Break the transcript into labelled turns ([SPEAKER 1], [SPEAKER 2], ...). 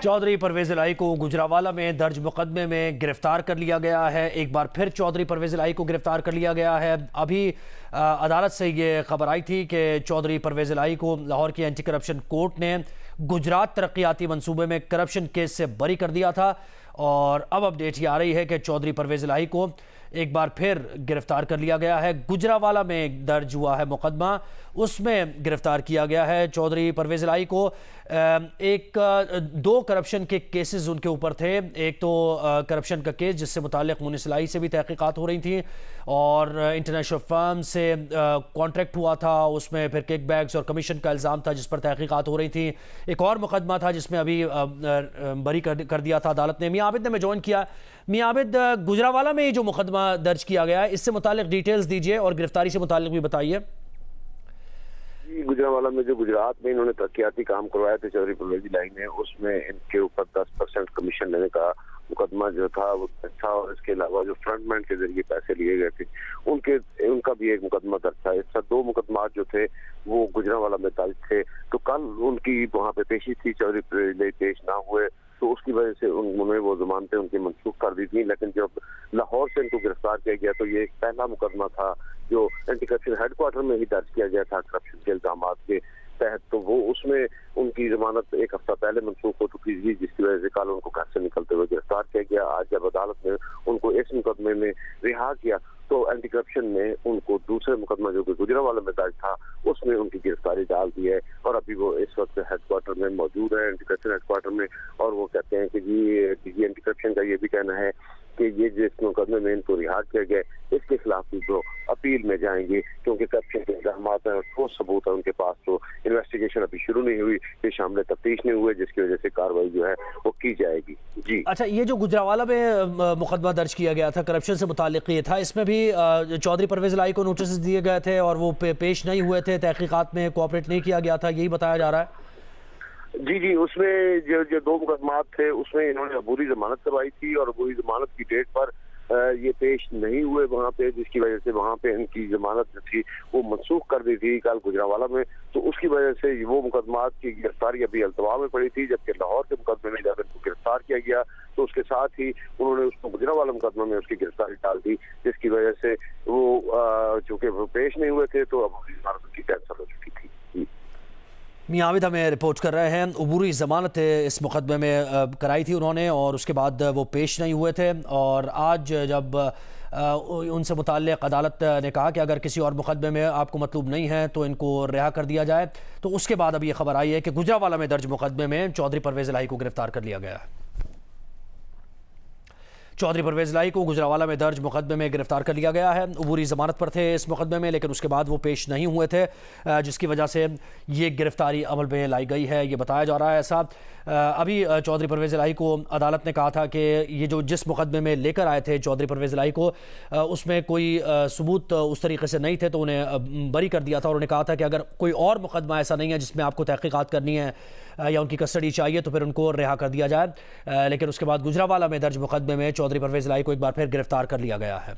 [SPEAKER 1] चौधरी परवेज़ इलाही को गुजरांवाला में दर्ज मुकदमे में गिरफ्तार कर लिया गया है। एक बार फिर चौधरी परवेज़ इलाही को गिरफ्तार कर लिया गया है। अभी अदालत से ये खबर आई थी कि चौधरी परवेज़ इलाही को लाहौर की एंटी करप्शन कोर्ट ने गुजरात तरक्याती मंसूबे में करप्शन केस से बरी कर दिया था और अब अपडेट ये आ रही है कि चौधरी परवेज़ इलाही को एक बार फिर गिरफ्तार कर लिया गया है। गुजरांवाला में दर्ज हुआ है मुकदमा, उसमें गिरफ्तार किया गया है चौधरी परवेज़ इलाही को। दो करप्शन के केसेस उनके ऊपर थे। एक तो करप्शन का केस जिससे मुताल्लिक़ मुनीस इलाही से भी तहक़ीक़ात हो रही थी और इंटरनेशनल फर्म से कॉन्ट्रैक्ट हुआ था, उसमें फिर किक बैग्स और कमीशन का इल्ज़ाम था जिस पर तहक़ीक़ात हो रही थी। एक और मुकदमा था जिसमें अभी बरी कर दिया था अदालत ने। मियां आबिद ने मैं ज्वाइन किया। मियां आबिद, गुजरांवाला में जो मुकदमा दर्ज किया गया है इससे मुताल्लिक़ डिटेल्स दीजिए और गिरफ्तारी से मुताल्लिक़ भी बताइए।
[SPEAKER 2] गुजरांवाला में जो गुजरात में इन्होंने तरक्याती काम करवाए थे चौधरी परवेज़ इलाही ने, उसमें इनके ऊपर 10% कमीशन लेने का मुकदमा जो था वो था और इसके अलावा जो फ्रंटमैन के जरिए पैसे लिए गए थे उनका भी एक मुकदमा दर्ज था। इस दो मुकदमा जो थे वो गुजरांवाला में दर्ज थे। तो कल उनकी वहाँ पे पेशी थी, चौधरी परवेज़ इलाही पेश ना हुए तो उसकी वजह से उन्होंने वो जमानतें उनकी मनसूख कर दी थी। लेकिन जब लाहौर से इनको गिरफ्तार किया गया तो ये एक पहला मुकदमा था जो एंटी करप्शन हेडक्वार्टर में ही दर्ज किया गया था करप्शन के इल्जाम के तहत। तो वो उसमें उनकी जमानत एक हफ्ता पहले मनसूख हो चुकी थी, जिसकी वजह से कल उनको घर से निकलते हुए गिरफ्तार किया गया। आज जब अदालत ने उनको इस मुकदमे में रिहा किया तो एंटी करप्शन ने उनको दूसरे मुकदमा जो कि गुजरांवाला में दर्ज था उसमें उनकी गिरफ्तारी डाल दी है और अभी वो इस वक्त हेडक्वार्टर में मौजूद है, एंटी करप्शन हेडक्वार्टर में। और वो कहते हैं कि जी एंटी करप्शन का ये भी कहना है कि ये जिस मुकदमे में इनको रिहा किया गया इसके खिलाफ भी वो अपील में जाएंगे क्योंकि करप्शन के इल्जाम हैं और ठोस सबूत है उनके पास। तो इन्वेस्टिगेशन अभी शुरू नहीं हुई, ये शामिल तफ्तीश नहीं हुए, जिसकी वजह से कार्रवाई जो है वो की जाएगी। जी
[SPEAKER 1] अच्छा, ये जो गुजरांवाला में मुकदमा दर्ज किया गया था करप्शन से मुताल्लिक़ ये था, इसमें भी चौधरी परवेज़ इलाही को नोटिस दिए गए थे और वो पेश नहीं हुए थे, तहक़ीक़ात में कोऑपरेट नहीं किया गया था, यही बताया जा रहा है।
[SPEAKER 2] जी उसमें जो दो मुकदमात थे उसमें इन्होंने अबूरी जमानत करवाई थी और अबूरी जमानत की डेट पर ये पेश नहीं हुए वहाँ पे, जिसकी वजह से वहाँ पे इनकी जमानत जो थी वो मनसूख कर दी थी कल गुजरांवाला में। तो उसकी वजह से वो मुकदमात की गिरफ्तारी अभी अल्तवा में पड़ी थी, जबकि लाहौर के मुकदमे में जब इनको गिरफ्तार किया गया तो उसके साथ ही उन्होंने उसको गुजरांवाला मुकदमे में उसकी गिरफ्तारी डाल दी, जिसकी वजह से वो चूँकि वो पेश नहीं हुए थे तो अब उनकी कैंसिल हो चुकी थी।
[SPEAKER 1] मियां आबिद हमें रिपोर्ट कर रहे हैं। अबूरी ज़मानत इस मुकदमे में कराई थी उन्होंने और उसके बाद वो पेश नहीं हुए थे और आज जब उनसे मुताल्लिक़ अदालत ने कहा कि अगर किसी और मुकदमे में आपको मतलूब नहीं है तो इनको रिहा कर दिया जाए, तो उसके बाद अब ये खबर आई है कि गुजरांवाला में दर्ज मुकदमे में चौधरी परवेज़ इलाही को गिरफ्तार कर लिया गया है। चौधरी परवेज़ इलाही को गुजरांवाला में दर्ज मुकदमे में गिरफ्तार कर लिया गया है। अबूरी ज़मानत पर थे इस मुकदमे में, लेकिन उसके बाद वो पेश नहीं हुए थे, जिसकी वजह से ये गिरफ्तारी अमल में लाई गई है, ये बताया जा रहा है ऐसा। अभी चौधरी परवेज़ इलाही को अदालत ने कहा था कि ये जो जिस मुकदमे में लेकर आए थे चौधरी परवेज़ इलाही को उसमें कोई सबूत उस तरीके से नहीं थे तो उन्हें बरी कर दिया था और उन्हें कहा था कि अगर कोई और मुकदमा ऐसा नहीं है जिसमें आपको तहक़ीक़ात करनी है या उनकी कस्टडी चाहिए तो फिर उनको रिहा कर दिया जाए। लेकिन उसके बाद गुजरांवाला में दर्ज मुकदमे में चौधरी परवेज़ इलाही को एक बार फिर गिरफ्तार कर लिया गया है।